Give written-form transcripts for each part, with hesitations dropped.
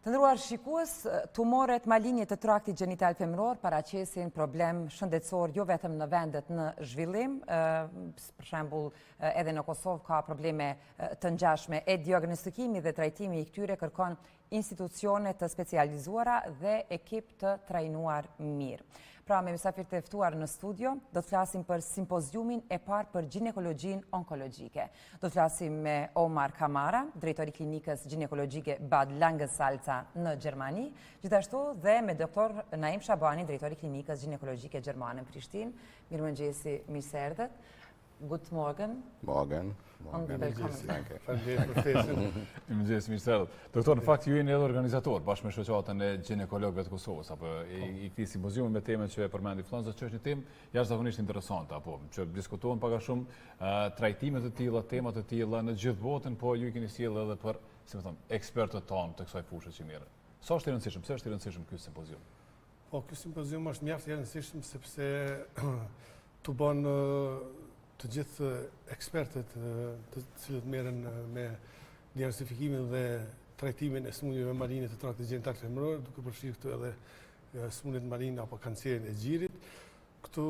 Të ndëruar shikues, tumoret malinje të traktit gjenital femëror paraqesin problem shëndetësor jo vetëm në vendet në zhvillim, për shembull edhe në Kosovë ka probleme të ngjashme e diagnostikimi dhe trajtimi i këtyre kërkon institucione të specializuara dhe ekip të trajnuar mirë. Pra me mysafir të ftuar në studio, do të flasim për simpoziumin e parë për ginekologjinë onkologjike. Do të flasim me Oumar Camara, drejtori klinikës ginekologjike Bad Langensalza në Gjermani, gjithashtu dhe me doktor Naim Shabani, drejtori klinikës ginekologjike Gjermane në Prishtinë. Mirëmëngjesi, mirë se erdhët. Good morgen. Morgen. Danke. Mëngjes, mirë se erdhët. Doktor, në fakt ju jeni edhe organizator bashkë me shoqatën e ginekologëve të Kosovës apo i këtij simpoziumi me temën që e përmendi Flonza, që është një temë jashtëzakonisht interesante apo që diskutohen pak a shumë trajtime të tilla, tema të tilla në gjithë botën, po ju i keni sjellë edhe për, si më thon, ekspertët tonë të kësaj fushë që mirë. Sa është i rëndësishëm? Pse është i rëndësishëm ky simpozium? Po, ky simpozium është mjaft i rëndësishëm sepse të bën të gjithë ekspertët të cilët merren me diagnostifikimin dhe trajtimin e sëmundjeve maline të traktit gjenital femëror, duke përfshirë këtu edhe sëmundjet maline apo kancerin e gjirit. Këtu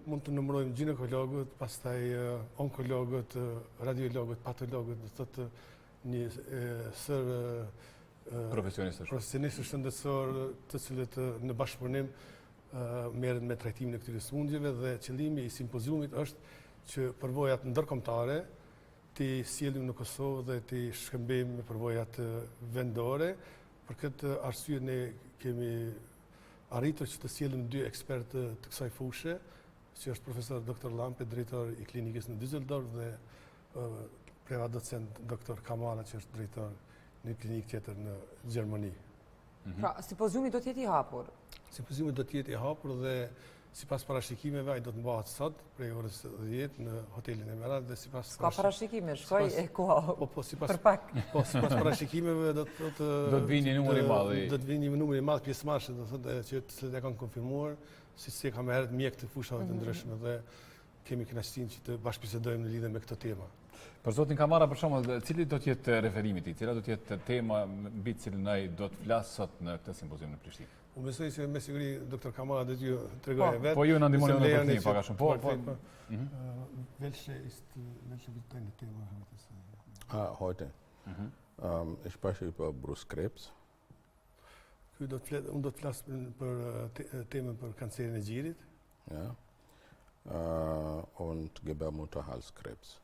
mund të numërojmë ginekologët, pastaj onkologët, radiologët, patologët, do thotë një sër profesionistë shëndetësor të cilët në bashkëpunim merren me trajtimin e këtyre sëmundjeve dhe qëllimi i simpoziumit është që përvojat ndërkombëtare të sjellim në Kosovë dhe të shkëmbejmë me përvojat vendore. Për këtë arsye ne kemi arritur që të sjellim dy ekspertë të kësaj fushë, që është profesor Dr. Lampe, drejtor i klinikës në Düsseldorf dhe privat docent Dr. Camara, që është drejtor në klinikë tjetër në Gjermani. Pra, simpoziumi do të jetë i hapur? Simpoziumi do të jetë i hapur dhe sipas parashikimeve ai do të mbahet sot prej orës 10 në hotelin Emerald dhe sipas ka parashikime, shkoj e ku. Sipas parashikimeve do të vinë një numër i madh. Do të vinë një numër i madh pjesëmarrësh, do thotë që e kanë konfirmuar, siç e kam herët mjek të fushave të ndryshme dhe kemi kënaqësinë që të bashkëbisedojmë në lidhje me këtë temë. Për zotin Camara, për shembull, cili do të jetë referimi i tij? Cila do të jetë tema mbi të cilën ai do të flasë sot në këtë simpozium në Prishtinë? Unë besoj se me siguri Dr. Camara do t'ju tregojë vetë. Po ju na ndihmoni në përfshirje pak a shumë. Welche wird deine Thema heute sein? Heute. Ich spreche über Brustkrebs. Unë do të flas për temën për kancerin e gjirit. Ja. Und Gebärmutterhalskrebs.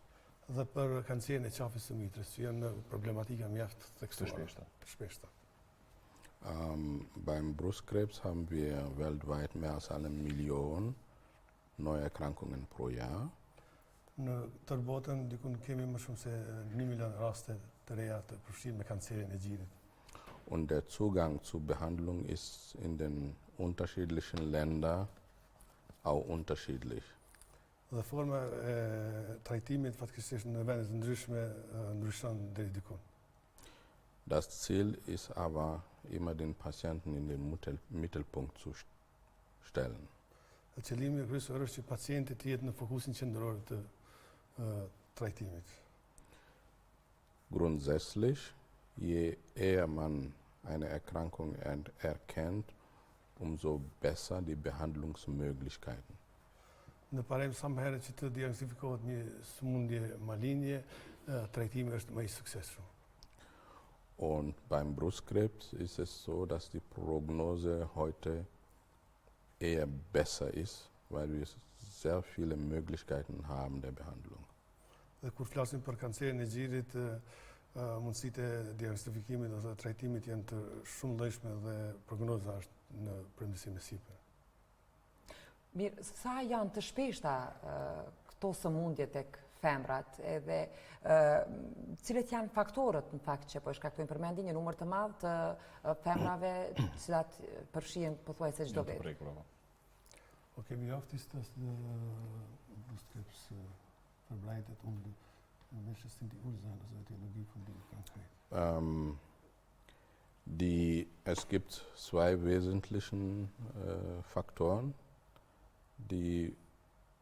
Dhe për kancerin e qafës së mitrës, që janë problematika mjaft theksuare. Shpeshta. Beim Brustkrebs haben wir weltweit mehr als 1 Million Neuerkrankungen pro Jahr. Në tërë botën dikun kemi më shumë se 1 milion raste të reja të përfshirë me kancerin e gjirit. Und der Zugang zur Behandlung ist in den unterschiedlichen Ländern auch unterschiedlich. Dhe forma e trajtimit fatkeqësisht në vendet të ndryshme ndryshon deri diku. Das Ziel ist aber immer den Patienten in den Mittelpunkt zu stellen. Qëllimi kryesor është që pacienti të jetë në fokusin qendror të trajtimit. Grundsätzlich, je eher man eine Erkrankung erkennt, umso besser die Behandlungsmöglichkeiten. Në parem sa më herët që të diagnostikohet një sëmundje malinje, trajtimi është më i suksesshëm. Und beim Brustkrebs ist es so, dass die Prognose heute eher besser ist, weil wir sehr viele Möglichkeiten haben der Behandlung. Dhe kur flasim për kancerin e gjirit, mundësitë e diagnostifikimit ose trajtimit janë të shumëllojshme dhe prognoza është në përmirësim e sipër. Mirë, sa janë të shpeshta këto sëmundje tek femrat edhe cilët janë faktorët në fakt që po shkaktojnë përmendje një numër të madh të femrave të cilat përfshihen pothuajse çdo vit. Okay, wie oft ist das Brustkrebs verbreitet und welche sind die Ursachen, also Etiologie von dieser Krankheit? Es gibt zwei wesentlichen Faktoren, die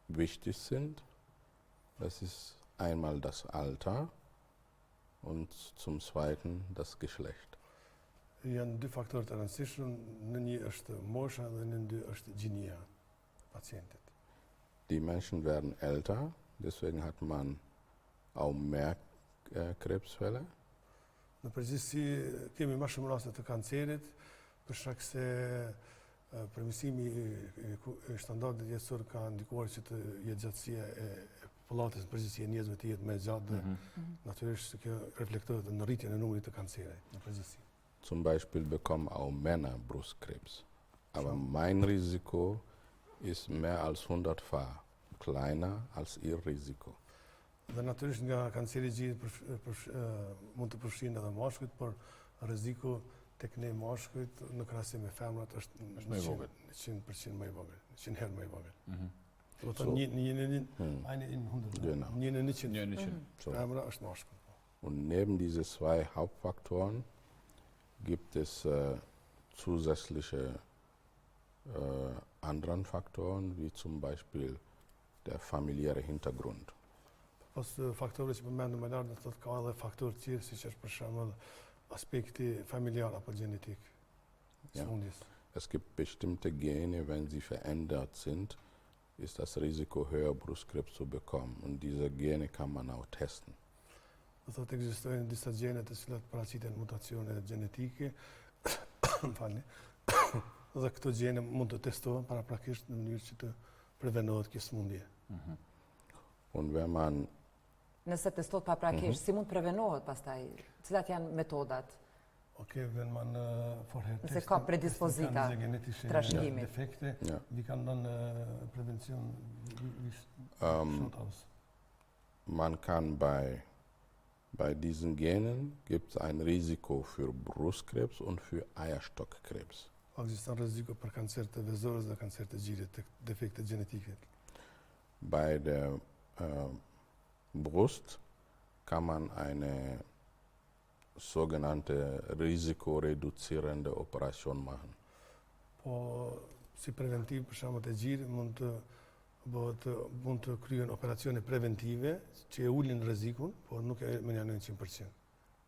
wichtig sind. Das ist einmal das Alter und zum Zweiten das Geschlecht. Janë dy faktorë të rëndësishëm, në një është mosha dhe në dy është gjinia pacientit. Die Menschen werden älter, deswegen hat man auch mehr Krebsfälle. Në përgjithësi kemi më shumë raste të kancerit, për shkak se përmirësimi i standardit jetësor ka ndikuar që të jetëgjatësia e popullatës në përgjithësi e njerëzve të jetë më e gjatë dhe natyrisht kjo reflektohet në rritjen e numrit të kancerit në përgjithësi. Zum Beispiel bekommen auch Männer Brustkrebs. Aber mein Risiko ist mehr als 100-fach kleiner als ihr Risiko. Dhe natyrisht nga kanceri i gjirit mund të përfshin edhe mashkujt, por rreziku tek ne mashkujt në krahasim me femrat është 100% më i vogël, 100 herë më i vogël. Do të thonë eine in 100. Genau. Një në 100. Femra është mashkull. Und neben diese zwei Hauptfaktoren gibt es zusätzliche anderen Faktoren, wie zum Beispiel der familiäre Hintergrund. Pas faktorëve që përmendëm më lart, do të thotë ka edhe faktorë të tjerë, siç është për shembull aspekti familjar apo genetik. Ja. Es gibt bestimmte Gene, wenn sie verändert sind, ist das Risiko höher, Brustkrebs zu bekommen. Und diese Gene kann man auch testen. Do thotë ekzistojnë disa gjene të cilat paraqiten mutacione genetike, falni. Dhe këto gjene mund të testohen paraprakisht në mënyrë që të prevenohet kjo sëmundje. Und wenn man Nëse testohet paraprakisht, si mund prevenohet pastaj? Cilat janë metodat? Okej, wenn man vorher Nëse ka predispozita trashëgimi. Defekte, wie kann dann Prävention aus? Man kann bei diesen Genen gibt es ein Risiko für Brustkrebs und für Eierstockkrebs. Ekziston rreziku për kancer të vezorës dhe kancer të gjirit, defekte genetike. Bei der Brust kann man eine sogenannte risikoreduzierende Operation machen. Po si preventiv për shembull të gjirit mund të kryen operacione preventive që e ulin rrezikun, por nuk e menjanojnë 100%.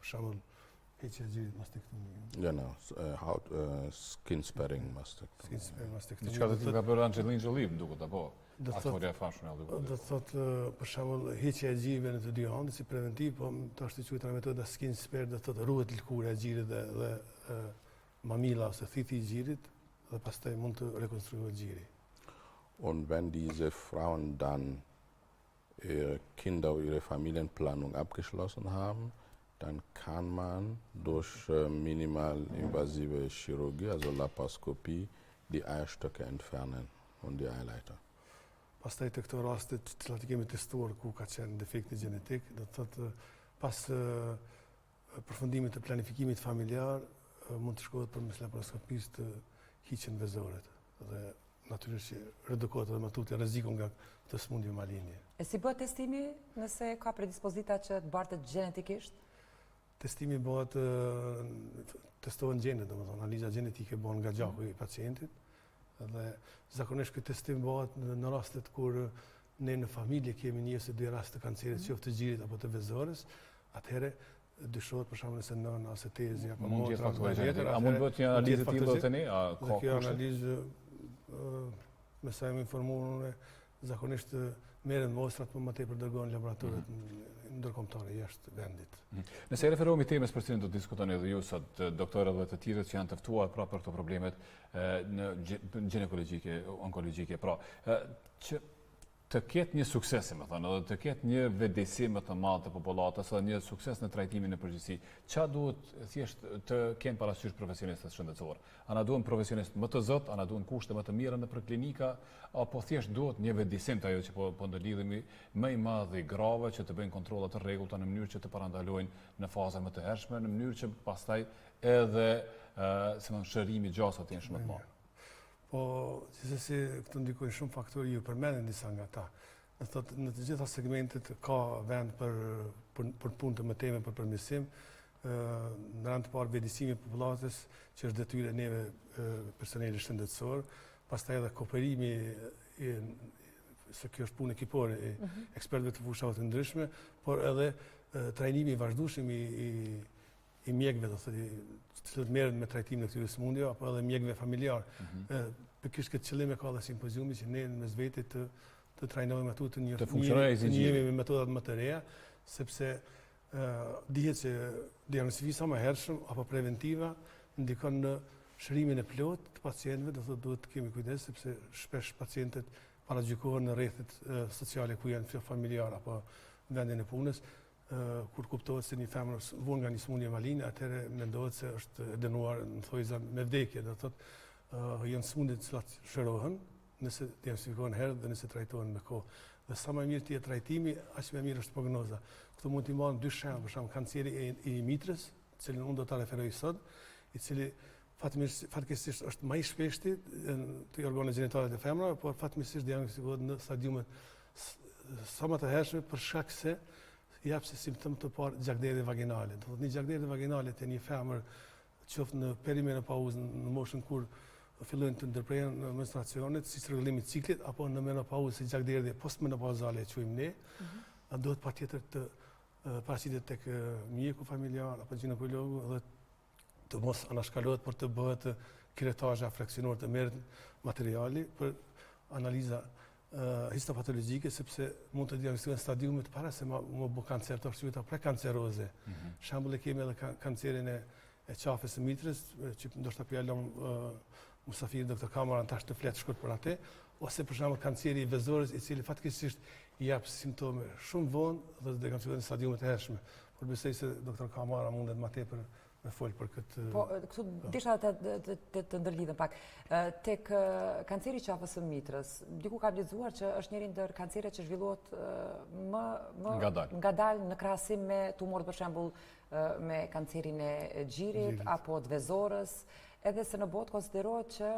Për shembull heqja e gjirit mastektomi. Genau, skin sparing mastektomi. Skin sparing mastektomi. Diçka të tillë ka bërë Angelina Jolie, më duket apo? Aktoria e famshme e duket. Do të thotë për shembull heqja e gjirave në të dy anët si preventiv, po tash të quhet metoda skin spare, do të thotë ruhet lëkura e gjirit dhe mamila ose thiti i gjirit dhe pastaj mund të rekonstruohet gjiri. Und wenn diese Frauen dann ihre Kinder oder ihre Familienplanung abgeschlossen haben, dann kann man durch minimalinvasive Chirurgie, also Laparoskopie, die Eierstöcke entfernen und die Eileiter. Pastaj të këto raste të cilat i kemi testuar ku ka qenë defekti genetik, do të thotë pas përfundimit të planifikimit familjar mund të shkohet përmes laparoskopisë të hiqen vezoret dhe natyrisht redukohet edhe më tutje rreziku nga këtë sëmundje maligni. E si bëhet testimi nëse ka predispozita që të bartet genetikisht? Testimi bëhet testohen gjenet, domethënë analiza genetike bëhen nga gjaku i pacientit. Dhe zakonisht këtë testim bëhet në rastet kur ne në familje kemi një ose dy raste të kancerit, qoftë të gjirit apo të vezorës, atëherë dyshohet për shembull se nëna ose tezi apo motra apo tjetër. A mund bëhet një analizë të tillë te ne? A ka kjo analizë me sa jam informuar, zakonisht merren mostrat, por më tepër dërgohen në laboratoret ndërkombëtare jashtë vendit. Nëse referohemi temës për cilën do të diskutoni edhe ju sot, doktorët dhe të tjerët që janë të ftuar pra për këto problemet ginekologjike, onkologjike, pra që të ketë një sukses, më thënë, edhe të ketë një vëdësim të madh të popullatës, edhe një sukses në trajtimin në përgjithësi, çfarë duhet thjesht të kenë parasysh profesionistët shëndetësor? A na duhen profesionistë më të zot, a na duhen kushte më të mira nëpër klinika, apo thjesht duhet një vëdësim të ajo që po ndërlidhemi më i madh i grave që të bëjnë kontrolla të rregullta në mënyrë që të parandalojnë në faza më të hershme, në mënyrë që pastaj edhe shërimi gjasa të jenë shumë të madh. Po, gjithsesi këtu ndikojnë shumë faktorë, ju përmendën disa nga ta. Do thotë në të gjitha segmentet ka vend për punë të mëteme për përmirësim. Në rand të parë vëdësimi i popullatës, që është detyrë e neve personelit shëndetësor, pastaj edhe kooperimi se kjo është punë ekipore e ekspertëve të fushave të ndryshme, por edhe trajnimi i vazhdueshëm i i mjekëve, do thotë, të cilët merren me trajtimin e këtyre sëmundjeve apo edhe mjekëve familjar. Pikërisht këtë qëllim e ka dhe simpoziumi që ne në vetë të trajnojmë ato të njëjemi me metodat më të reja, sepse dihet që diagnostifika sa më hershëm apo preventiva ndikon në shërimin e plotë të pacientëve, do thotë duhet të kemi kujdes sepse shpesh pacientët paragjykohen në rrethet sociale ku janë familjar apo në vendin e punës. Kur kuptohet se një femër vonë nga një sëmundje maligne, atëherë mendohet se është dënuar në thojza me vdekje, do thotë janë sëmundje të cilat shërohen nëse diagnostifikohen herë dhe nëse trajtohen me kohë. Dhe sa më mirë të jetë trajtimi, aq më mirë është prognoza. Këtu mund t'i marrim dy shembull, për shembull kanceri i mitrës, të cilin unë do ta referoj sot, i cili fatkeqësisht është më i shpeshti të organet gjinitale të femrave, por fatkeqësisht diagnostikohet në stadiumet sa më të hershme për shkak se jap se simptom të parë gjakderdhje vaginale. Do thotë një gjakderdhje vaginale te një femër qoftë në perimenopauzë, në moshën kur fillojnë të ndërprerjen menstruacionet, si rregullimi i ciklit apo në menopauzë, si gjakderdhje postmenopauzale e quajmë ne, duhet patjetër të paraqitet tek mjeku familjar apo ginekologu dhe të mos anashkalohet për të bëhet kiretazha fraksionore, të merret materiali për analiza histopatologjike, sepse mund të diagnostikohen stadiumet para se më bë kancer të arsyeta prekanceroze. Shembull e kemi edhe kancerin e qafës së mitrës, që ndoshta pjalon Mysafiri doktor Camara tash të flet shkurt për atë, ose për shembull kanceri i vezores, i cili fatkeqësisht i jap simptome shumë vonë dhe diagnostikohet në stadiumet e hershme. Por besoj se doktor Camara mundet më tepër me fol për këtë. Po, këtu desha të ndërlidhem pak. Tek kanceri i qafës së mitrës, diku kam lexuar që është njëri ndër kanceret që zhvillohet më ngadalë në krahasim me tumorët, për shembull me kancerin e gjirit apo të vezorës, edhe se në botë konsiderohet që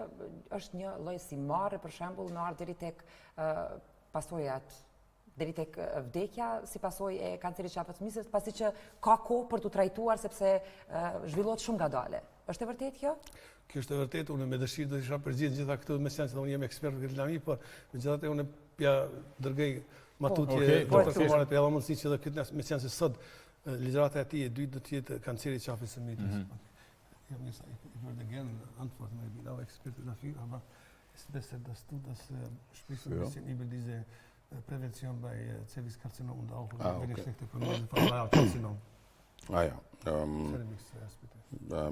është një lloj si marre, për shembull, në ardh deri tek pasojat, deri tek vdekja si pasojë e kancerit të qafës së mitrës, pasi që ka kohë për t'u trajtuar sepse zhvillohet shumë ngadalë. Është e vërtetë kjo? Kjo është e vërtetë, unë me dëshirë do të isha përgjigj gjitha këto me seancë, unë jam ekspert në këtë lami, por megjithatë unë ja dërgoj matutje doktor Oumar për mundësi që këtë me seancë sot ligjërata e tij e dytë do të jetë kanceri i qafës së mitrës. Jag hörde igen antworten med genau Experten dafür, aber es ist besser, dass du das sprichst ein bisschen über diese Prävention bei Cervixkarzinom und auch wenn ich schlechte Prognose von Bleihautkarzinom.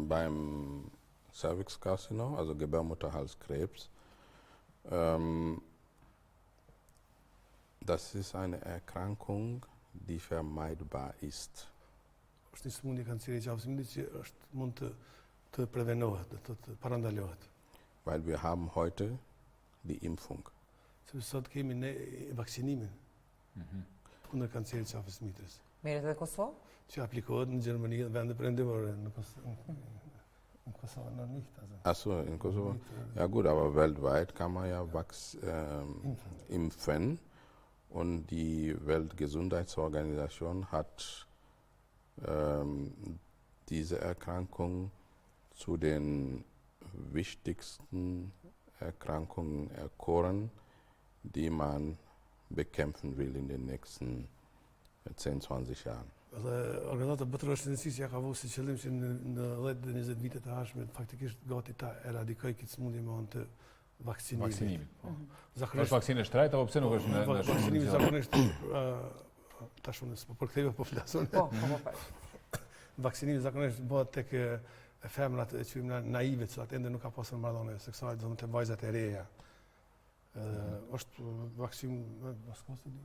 Beim Cervixkarzinom, also Gebärmutterhalskrebs, das ist eine Erkrankung, die vermeidbar ist. Është një sëmundje kanceri i qafës së mitrës që është mund të prevenohet, të parandalohet. Weil wir haben heute die Impfung. Sepse sot kemi ne vaksinimin kundër kancerit të qafës së mitrës. Merret edhe në Kosovë? Që aplikohet në Gjermani dhe vende perëndimore në Kosovo noch nicht. Ach so, in Kosovo? Ja gut, aber weltweit kann man ja impfen und die Weltgesundheitsorganisation hat diese Erkrankung zu den wichtigsten Erkrankungen erkoren, die man bekämpfen will in den nächsten 10-20 Jahren. Organizata botërore e shëndetësisë ja ka vënë si qëllim që në 10-20 vitet e ardhshme faktikisht gati ta eradikojë këtë sëmundje me anë të vaksinimit. Zakonisht vaksinë është trajt apo pse nuk është në vaksinimi zakonisht tash unë s'po përkthej po flasun. Vaksinimi zakonisht bëhet tek femrat që quajmë naive, që ende nuk ka pasur marrëdhënie seksuale, do të vajzat e reja. Është vaksin was kostet die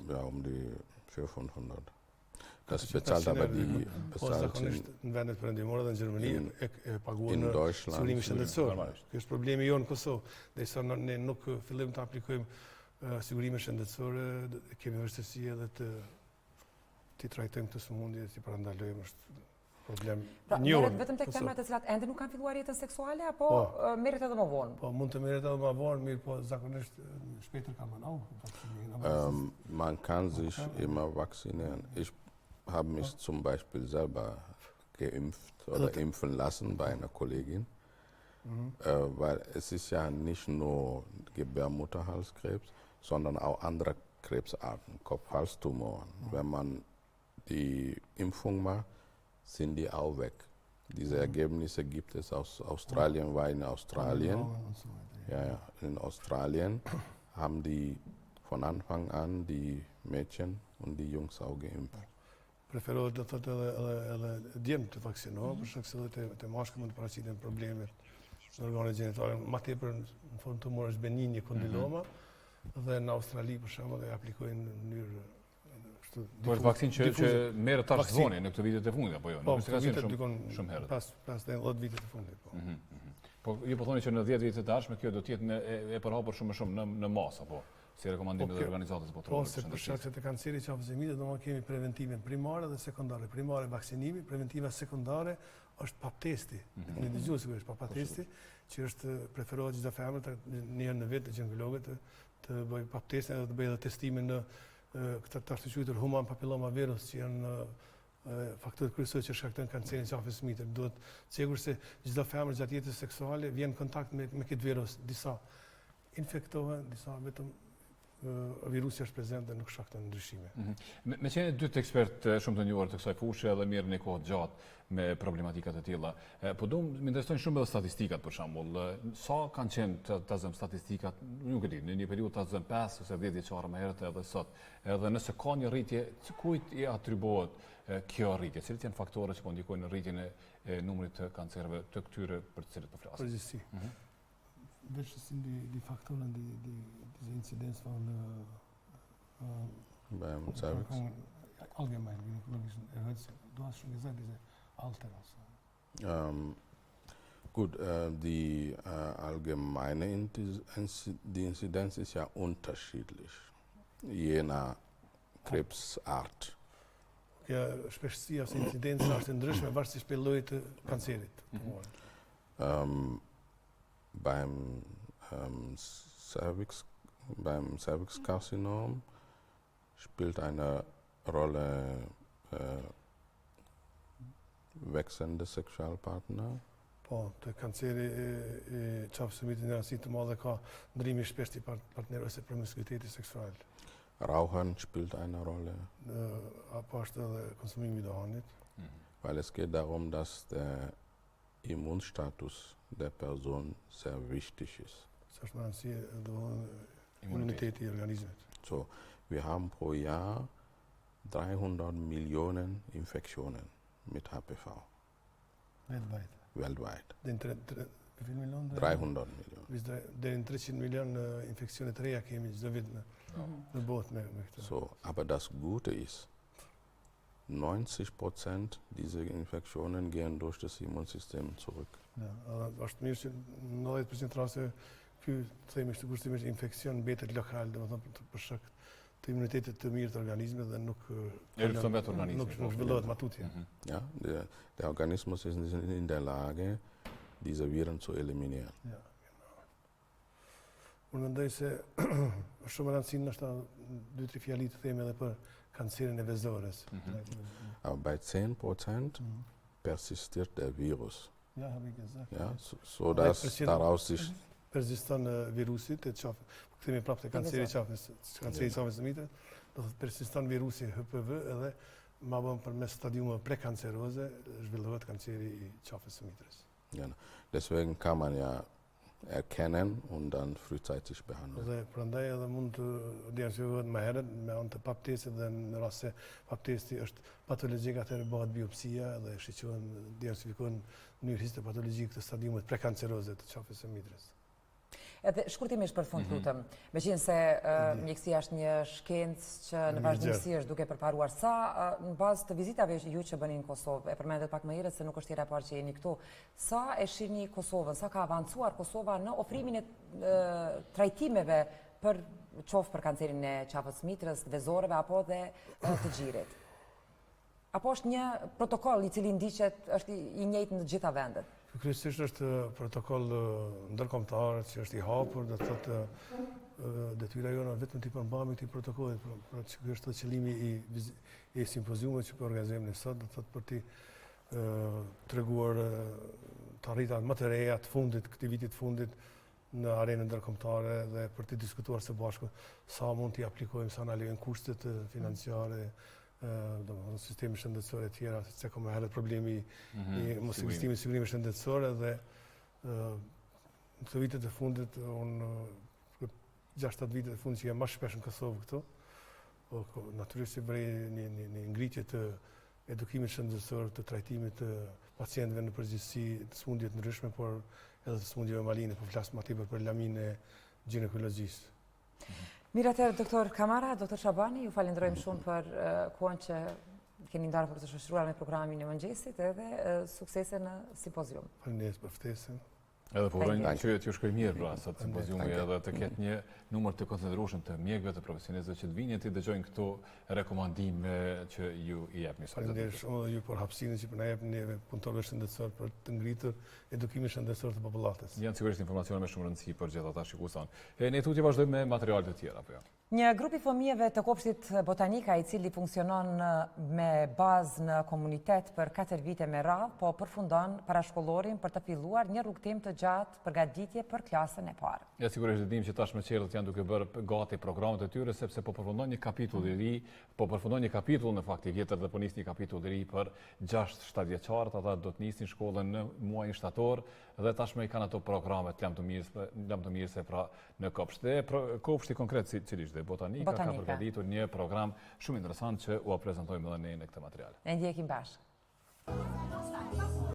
ja, um die 400. Das bezahlt aber die në vendet perëndimore dhe në Gjermani e paguan in Deutschland. Sigurimi shëndetësor. Ky është problemi jonë në Kosovë. Derisa ne nuk fillim të aplikojmë sigurime shëndetësore, kemi vështirësi edhe të trajtojmë këtë sëmundje, të parandalojmë, është problem një. Merret vetëm tek femrat të cilat ende nuk kanë filluar jetën seksuale apo merret edhe më vonë? Po, mund të merret edhe më vonë, mirë, po zakonisht später kann man auch vaccinieren. Man kann sich immer vaccinieren. Ich habe mich zum Beispiel selber geimpft oder impfen lassen bei einer Kollegin, weil es ist ja nicht nur Gebärmutterhalskrebs, sondern auch andere Krebsarten, Kopf-Halstumoren. Wenn man die Impfung macht, sind die auch weg. Diese Ergebnisse gibt es aus Australien, weil in Australien, ja, in Australien haben die von Anfang an die Mädchen und die Jungs auch geimpft. Preferohet do thotë edhe djemt të vaksinohen, për shkak se edhe te mashkulli mund të paraqiten problemet në organet gjinitale. Ma tepër në formë tumor është benigni kondiloma dhe në Australi për shembull e aplikojnë në mënyrë Po është vaksin që merret tash zvoni në këto vitet e fundit apo jo? Po, Nuk ka qenë shumë herët. Pas 10 vitet e fundit, po. Po ju po thoni që në 10 vitet e tashme kjo do të jetë e përhapur shumë në masë apo si rekomandimet e organizatës botërore. Po, se për shkak se të kanceri qafës e mitit, domethënë kemi preventimin primare dhe sekondare. Primare vaksinimi, preventiva sekondare është pap testi. Ne dëgjoj sigurisht pap testi, që është preferohet çdo femër një herë në vit gjinekologet të bëjë pap testin edhe të bëjë edhe testimin në këtë të quajtur human papilloma virus që janë faktorët kryesorë që shkaktojnë kancerin e qafës së mitit. Duhet sigurisht se çdo femër gjatë jetës seksuale vjen në kontakt me këtë virus. Disa infektohen, disa vetëm virusi është prezent dhe nuk shkakton ndryshime. Me qenë dy ekspertë shumë të njohur të kësaj fushë edhe mirë një kohë gjatë me problematikat e tilla. Po më interesojnë shumë edhe statistikat për shembull. Sa kanë qenë të zëm statistikat, nuk e di, në një periudhë të zëm 5 ose 10 vjeçare më herët edhe sot. Edhe nëse ka një rritje, kujt i atribuohet kjo rritje? Cilat janë faktorët që po ndikojnë në rritjen e numrit të kancerëve të këtyre për të cilët po flasim? Përgjithësi. Welche sind die Faktoren, diese Inzidenz von Beim Cervix? Allgemein gynäkologischen erhöht sich? Du hast schon gesagt, diese Alter. Gut, die allgemeine die Inzidenz ist ja unterschiedlich, je nach Krebsart. Kjo shpeshtësia ose incidenca është ndryshme varësisht prej llojit të kancerit. Beim Cervixkarzinom spielt eine Rolle wechselnde Sexualpartner. Po, të kanceri e qafës së mitit në rëndësi të madhe ka ndrimi shpesht i partnerëve ose promiskuiteti seksual. Rauchen spielt eine Rolle. Apo është edhe konsumimi i dohanit. Weil es geht darum, dass der Immunstatus der Person sehr wichtig ist. Është më rëndësi immuniteti i organizmit. So, wir haben pro Jahr 300 Millionen Infektionen mit HPV. Weltweit. 300 Millionen. Deri në 300 milion infeksione të reja kemi çdo vit në botë me këtë. So, aber das Gute ist, 90% dieser Infektionen gehen durch das Immunsystem zurück. Ja, është mirë që në 90% rase ky themi është kushtimisht infeksion mbetet lokal, domethënë për shkak të imunitetit të mirë të organizmit dhe nuk zhvillohet matutje. Ja, der Organismus ist nicht in der Lage, diese Viren zu eliminieren. Ja, genau. Unë mendoj se është shumë rëndësishme ndoshta 2-3 fjali të themi edhe për kancerin e vezores. Aber bei 10% persistiert der Virus. Ja, habe ich gesagt. Ja, so dass daraus sich persiston virusi të qafës. Kthehemi prapë te kanceri i qafës, kanceri i qafës së mitit, do thotë persiston virusi HPV edhe ma bën përmes stadiumeve prekanceroze zhvillohet kanceri i qafës së mitës. Ja, deswegen kann man ja erkennen und dann frühzeitig behandeln. Dhe prandaj edhe mund të diagnostikohet më herët me anë të pap testit dhe në rast se pap testi është patologjik atëherë bëhet biopsia dhe shiqohen diagnostifikohen në mënyrë histopatologjike të stadiumet prekanceroze të qafës së mitrës. Edhe shkurtimisht për fund lutem, meqense mjekësia është një shkencë që në vazhdimsi është duke përparuar sa në bazë të vizitave ju që bëni në Kosovë, e përmendet pak më herët se nuk është hera e parë që jeni këtu, sa e shihni Kosovën, sa ka avancuar Kosova në ofrimin e trajtimeve për qoftë për kancerin e qafës mitrës, vezoreve apo dhe të xhirit? Apo është një protokoll i cili ndiqet është i njëjtë në të gjitha vendet? Kryesisht është protokoll ndërkombëtar që është i hapur, do të thotë detyra jone vetëm të përmbajmë këtij protokolli, pra që ky është qëllimi i simpoziumit që po organizojmë ne sot, do të thotë për të treguar të arritat më të reja të fundit, këtij viti të fundit në arenën ndërkombëtare dhe për të diskutuar së bashku sa mund t'i aplikojmë, sa na lejojnë kushtet financiare, sistemi shëndetësor e tjera, se ka më herët problemi i mos investimit sigurimit shëndetësor dhe në të vitet e fundit, unë 6-7 vitet e fundit që jam më shpesh në Kosovë këtu, natyrisht që bëri një ngritje të edukimit shëndetësor, të trajtimit të pacientëve në përgjithësi, të smundjeve të ndryshme, por edhe të smundjeve maline, po flas më tepër për lamin e ginekologjisë. Mirë atëherë, doktor Camara, doktor Shabani, ju falenderojmë shumë për kohën që keni ndarë për të shoqëruar me programin e mëngjesit edhe suksese në simpozium. Faleminderit për ftesën. Edhe po urojmë që t'ju shkoj mirë pra sot simpoziumi edhe të ketë një numër të koncentrueshëm të mjekëve të profesionistëve që të vinë të dëgjojnë këto rekomandime që ju i jepni. Faleminderit shumë edhe ju për hapësinë që na jepni neve punëtorëve shëndetësor për të ngritur edukimin shëndetësor të popullatës. Janë sigurisht informacione me shumë rëndësi për gjithë ata shikuesan. Ne tutje vazhdojmë me materiale të tjera apo jo? Një grup i fëmijëve të kopshtit botanika i cili funksionon me bazë në komunitet për 4 vite me radhë, po përfundon parashkollorin për të filluar një rrugtim të gjatë përgatitje për klasën e parë. Ja sigurisht e dim që tashmë qerët janë duke bërë gati programet e tyre sepse po përfundon një kapitull i ri, po përfundon një kapitull në fakt i vjetër dhe po nis një kapitull i ri për 6-7 vjeçarët, ata do të nisin shkollën në muajin shtator dhe tashmë i kanë ato programet lam të mirëse pra në kopsht. Dhe kopshti konkret cili ishte botanika ka përgatitur një program shumë interesant që u prezantojmë edhe ne në këtë material. Ne ndjekim bashkë.